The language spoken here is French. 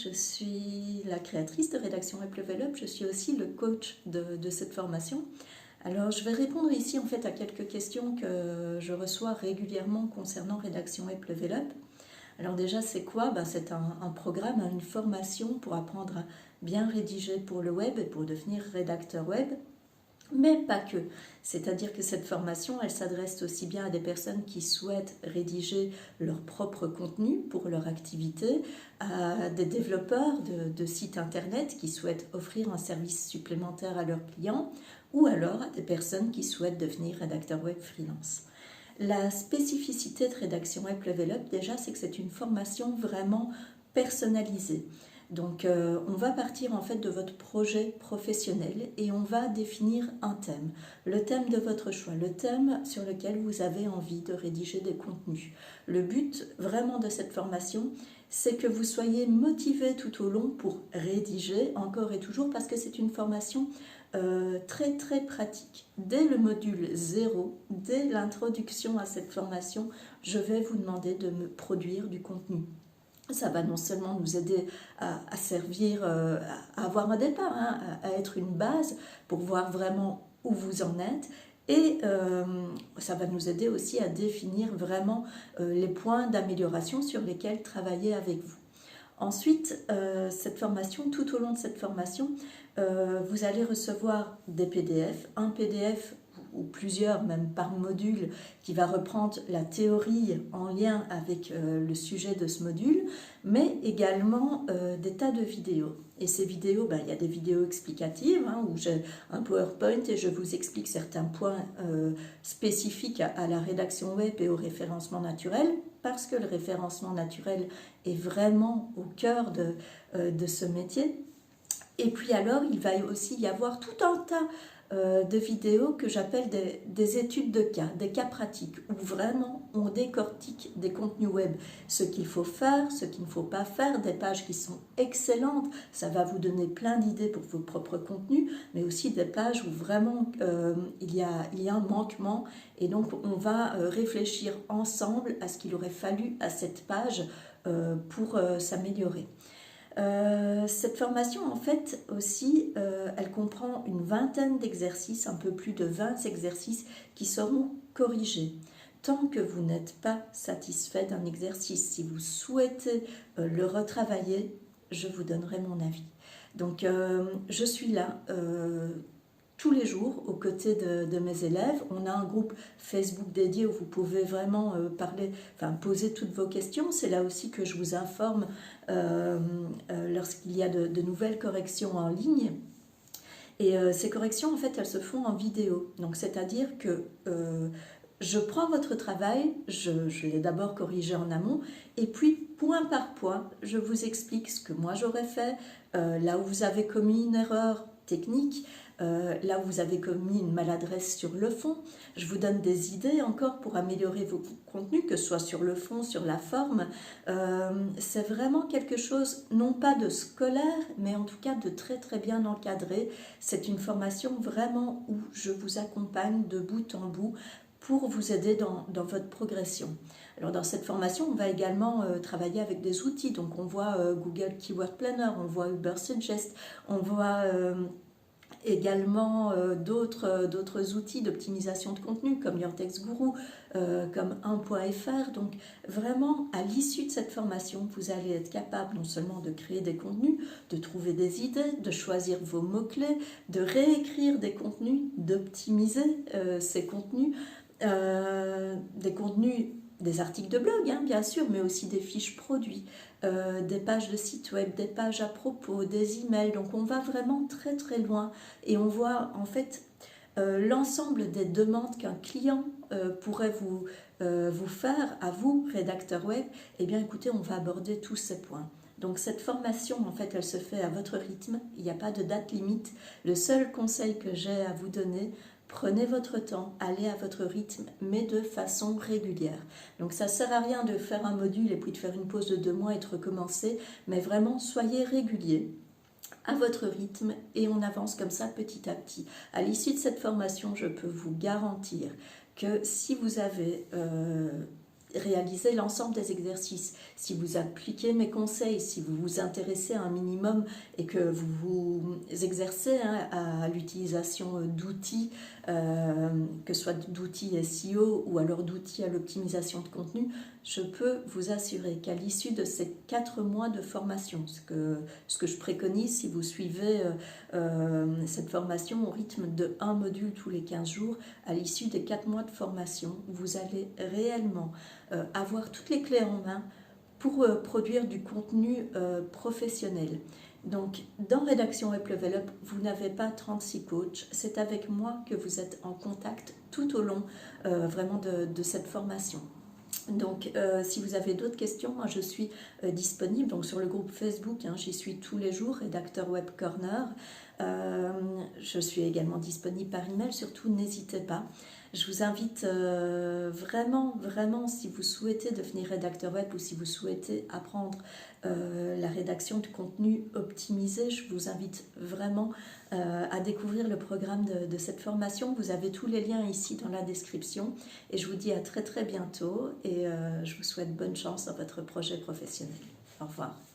je suis la créatrice de Rédaction Web Level Up, je suis aussi le coach de cette formation. Alors je vais répondre ici en fait à quelques questions que je reçois régulièrement concernant Rédaction Web Level Up. Alors déjà c'est quoi? C'est un programme, une formation pour apprendre à bien rédiger pour le web et pour devenir rédacteur web. Mais pas que. C'est-à-dire que cette formation, elle s'adresse aussi bien à des personnes qui souhaitent rédiger leur propre contenu pour leur activité, à des développeurs de sites internet qui souhaitent offrir un service supplémentaire à leurs clients, ou alors à des personnes qui souhaitent devenir rédacteur web freelance. La spécificité de Rédaction Web Level Up, déjà, c'est que c'est une formation vraiment personnalisée. Donc on va partir en fait de votre projet professionnel et on va définir un thème, le thème de votre choix, le thème sur lequel vous avez envie de rédiger des contenus. Le but vraiment de cette formation, c'est que vous soyez motivé tout au long pour rédiger encore et toujours, parce que c'est une formation très très pratique. Dès le module 0, dès l'introduction à cette formation, je vais vous demander de me produire du contenu. Ça va non seulement nous aider à servir, à avoir un départ, à être une base pour voir vraiment où vous en êtes, et ça va nous aider aussi à définir vraiment les points d'amélioration sur lesquels travailler avec vous. Ensuite, cette formation, tout au long de cette formation, vous allez recevoir des PDF, un PDF ou plusieurs, même par module, qui va reprendre la théorie en lien avec le sujet de ce module, mais également des tas de vidéos. Et ces vidéos, il y a des vidéos explicatives, où j'ai un PowerPoint et je vous explique certains points spécifiques à la rédaction web et au référencement naturel, parce que le référencement naturel est vraiment au cœur de ce métier. Et puis alors, il va aussi y avoir tout un tas de vidéos que j'appelle des études de cas, des cas pratiques, où vraiment on décortique des contenus web, ce qu'il faut faire, ce qu'il ne faut pas faire, des pages qui sont excellentes, ça va vous donner plein d'idées pour vos propres contenus, mais aussi des pages où vraiment il y a un manquement, et donc on va réfléchir ensemble à ce qu'il aurait fallu à cette page pour s'améliorer. Cette formation, en fait, aussi, elle comprend une vingtaine d'exercices, un peu plus de 20 exercices qui seront corrigés. Tant que vous n'êtes pas satisfait d'un exercice, si vous souhaitez le retravailler, je vous donnerai mon avis. Donc, je suis là tous les jours aux côtés de mes élèves. On a un groupe Facebook dédié où vous pouvez vraiment poser toutes vos questions. C'est là aussi que je vous informe lorsqu'il y a de nouvelles corrections en ligne. Et ces corrections, en fait, elles se font en vidéo. Donc, c'est-à-dire que je prends votre travail, je l'ai d'abord corrigé en amont, et puis, point par point, je vous explique ce que moi j'aurais fait, là où vous avez commis une erreur technique, là où vous avez commis une maladresse sur le fond. Je vous donne des idées encore pour améliorer vos contenus, que ce soit sur le fond, sur la forme. C'est vraiment quelque chose, non pas de scolaire, mais en tout cas de très très bien encadré. C'est une formation vraiment où je vous accompagne de bout en bout pour vous aider dans votre progression. Alors dans cette formation, on va également travailler avec des outils. Donc on voit Google Keyword Planner, on voit Ubersuggest, on voit également d'autres outils d'optimisation de contenu comme Your Text Guru, comme 1.fr. Donc vraiment, à l'issue de cette formation, vous allez être capable non seulement de créer des contenus, de trouver des idées, de choisir vos mots-clés, de réécrire des contenus, d'optimiser ces contenus, des contenus, des articles de blog, bien sûr, mais aussi des fiches produits, des pages de site web, des pages à propos, des emails. Donc on va vraiment très très loin et on voit en fait l'ensemble des demandes qu'un client pourrait vous faire à vous, rédacteur web. Eh bien écoutez, on va aborder tous ces points. Donc cette formation, en fait, elle se fait à votre rythme, il n'y a pas de date limite. Le seul conseil que j'ai à vous donner, prenez votre temps, allez à votre rythme, mais de façon régulière. Donc ça ne sert à rien de faire un module et puis de faire une pause de 2 mois et de recommencer, mais vraiment soyez réguliers à votre rythme et on avance comme ça petit à petit. À l'issue de cette formation, je peux vous garantir que si vous avez réaliser l'ensemble des exercices. Si vous appliquez mes conseils, si vous vous intéressez un minimum et que vous vous exercez à l'utilisation d'outils, que ce soit d'outils SEO ou alors d'outils à l'optimisation de contenu, je peux vous assurer qu'à l'issue de ces 4 mois de formation, ce que je préconise si vous suivez cette formation au rythme de 1 module tous les 15 jours, à l'issue des 4 mois de formation, vous allez réellement avoir toutes les clés en main pour produire du contenu professionnel. Donc, dans Rédaction Web Level Up, vous n'avez pas 36 coachs, c'est avec moi que vous êtes en contact tout au long vraiment de cette formation. Donc, si vous avez d'autres questions, moi je suis disponible donc, sur le groupe Facebook, j'y suis tous les jours, Rédacteur Web Corner. Je suis également disponible par email, surtout n'hésitez pas. Je vous invite vraiment, si vous souhaitez devenir rédacteur web ou si vous souhaitez apprendre la rédaction de contenu optimisé, je vous invite vraiment à découvrir le programme de cette formation. Vous avez tous les liens ici dans la description et je vous dis à très bientôt et je vous souhaite bonne chance dans votre projet professionnel. Au revoir.